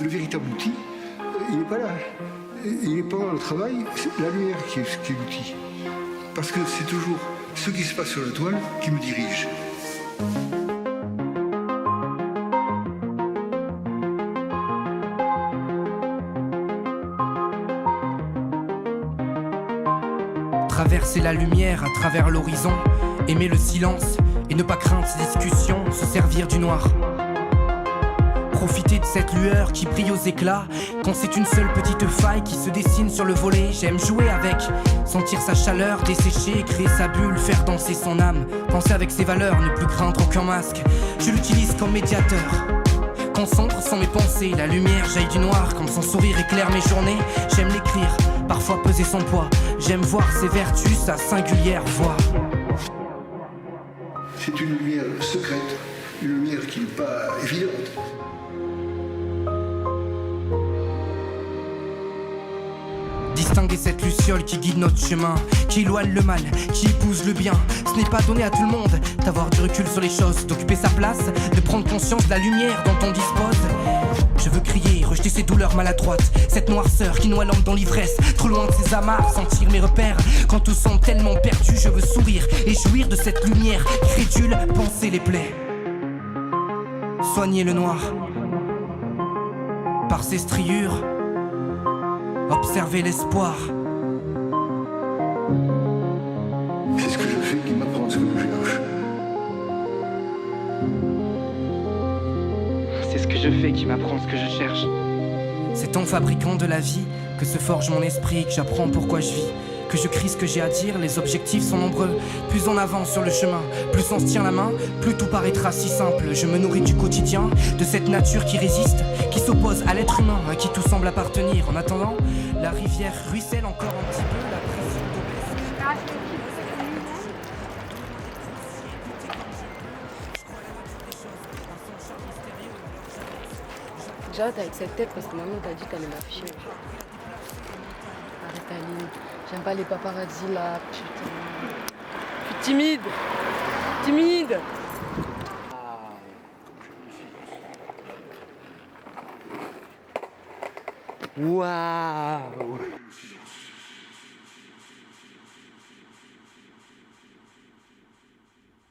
le véritable outil, il n'est pas là. Il n'est pas dans le travail, c'est la lumière qui est l'outil. Parce que c'est toujours ce qui se passe sur la toile qui me dirige. Traverser la lumière à travers l'horizon, aimer le silence et ne pas craindre ces discussions, se servir du noir. Profiter de cette lueur qui brille aux éclats, quand c'est une seule petite faille qui se dessine sur le volet. J'aime jouer avec, sentir sa chaleur, dessécher, créer sa bulle, faire danser son âme. Penser avec ses valeurs, ne plus craindre aucun masque. Je l'utilise comme médiateur. Concentre sans mes pensées, la lumière jaillit du noir, comme son sourire éclaire mes journées. J'aime l'écrire, parfois peser son poids. J'aime voir ses vertus, sa singulière voix. C'est une lumière secrète, une lumière qui n'est pas évidente. Distinguer cette luciole qui guide notre chemin, qui éloigne le mal, qui épouse le bien. Ce n'est pas donné à tout le monde d'avoir du recul sur les choses, d'occuper sa place, de prendre conscience de la lumière dont on dispose. Je veux crier, rejeter ces douleurs maladroites, cette noirceur qui noie l'homme dans l'ivresse, trop loin de ses amarres, sentir mes repères. Quand tout semble tellement perdu, je veux sourire et jouir de cette lumière crédule, panser les plaies. Soigner le noir par ses striures, observer l'espoir. C'est ce que je fais qui m'apprend ce que je cherche. C'est ce que je fais qui m'apprend ce que je cherche. C'est en fabriquant de la vie que se forge mon esprit, que j'apprends pourquoi je vis, que je crie ce que j'ai à dire. Les objectifs sont nombreux, plus on avance sur le chemin, plus on se tient la main, plus tout paraîtra si simple. Je me nourris du quotidien, de cette nature qui résiste, qui s'oppose à l'être humain, à qui tout semble appartenir. En attendant, la rivière ruisselle encore un petit peu, la pression d'obèse. J'arrête avec cette tête parce que maman t'a dit qu'elle allait m'afficher. Arrête Aline, j'aime pas les paparazzis là, putain. Je suis timide. Timide. Waouh!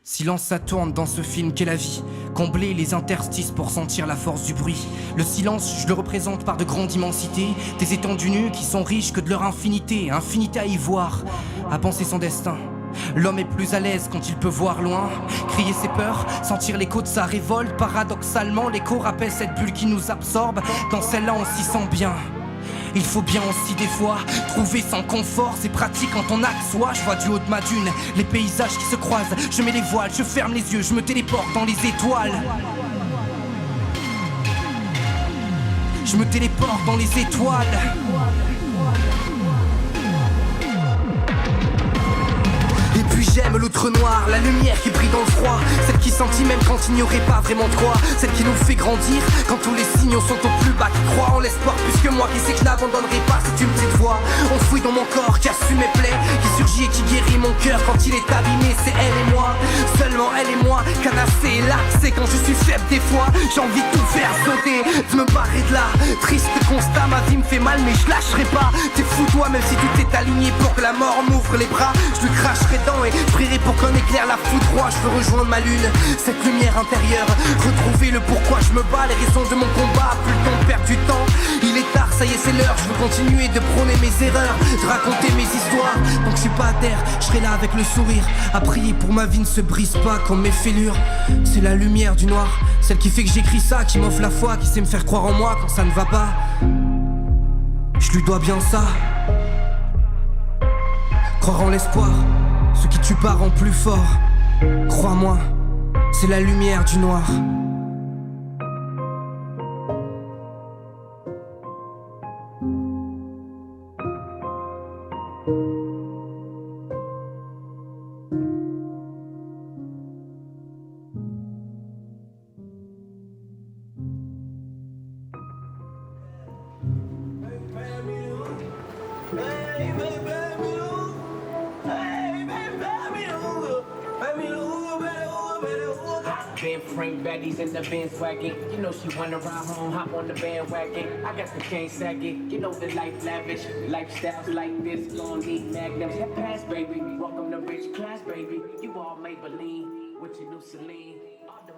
Silence ça tourne dans ce film qu'est la vie. Combler les interstices pour sentir la force du bruit. Le silence, je le représente par de grandes immensités, des étendues nues qui sont riches que de leur infinité. Infinité à y voir, à penser son destin. L'homme est plus à l'aise quand il peut voir loin, crier ses peurs, sentir l'écho de sa révolte. Paradoxalement, l'écho rappelle cette bulle qui nous absorbe. Dans celle-là, on s'y sent bien. Il faut bien aussi des fois trouver son confort, c'est pratique quand on a que soi. Je vois du haut de ma dune les paysages qui se croisent. Je mets les voiles, je ferme les yeux, je me téléporte dans les étoiles. Je me téléporte dans les étoiles. Et puis j'aime l'outre noir, la lumière qui brille dans le froid, celle qui sentit même quand il n'y aurait pas vraiment de quoi, celle qui nous fait grandir quand tous les signaux sont au plus bas, qui croit en l'espoir plus que moi, qui sait que je n'abandonnerai pas. C'est une petite voix enfouie dans mon corps qui assume mes plaies, qui surgit et qui guérit mon cœur quand il est abîmé. C'est elle et moi, seulement elle et moi, canassé et là, c'est quand je suis faible des fois, j'ai envie de tout faire sauter, de me barrer de là. Triste constat, ma vie me fait mal mais je lâcherai pas. T'es fou toi, même si tout est aligné pour que la mort m'ouvre les bras, je lui cracherai et je prierai pour qu'un éclair la foudroie. Je veux rejoindre ma lune, cette lumière intérieure, retrouver le pourquoi je me bats, les raisons de mon combat. Plus le temps, perdre du temps, il est tard, ça y est c'est l'heure. Je veux continuer de prôner mes erreurs, de raconter mes histoires. Tant que je suis pas à terre, je serai là avec le sourire, à prier pour ma vie ne se brise pas comme mes fêlures. C'est la lumière du noir, celle qui fait que j'écris ça, qui m'offre la foi, qui sait me faire croire en moi quand ça ne va pas. Je lui dois bien ça, croire en l'espoir. Ce qui tue pas rend plus fort. Crois-moi, c'est la lumière du noir. Ben Frank baddies in the Benz wagon. You know she wanna ride home, hop on the bandwagon. I got the chain sagging, you know the life lavish. Lifestyles like this, gon' need magnums. That pass, baby. Welcome to rich class, baby. You all Maybelline with your new Celine. All the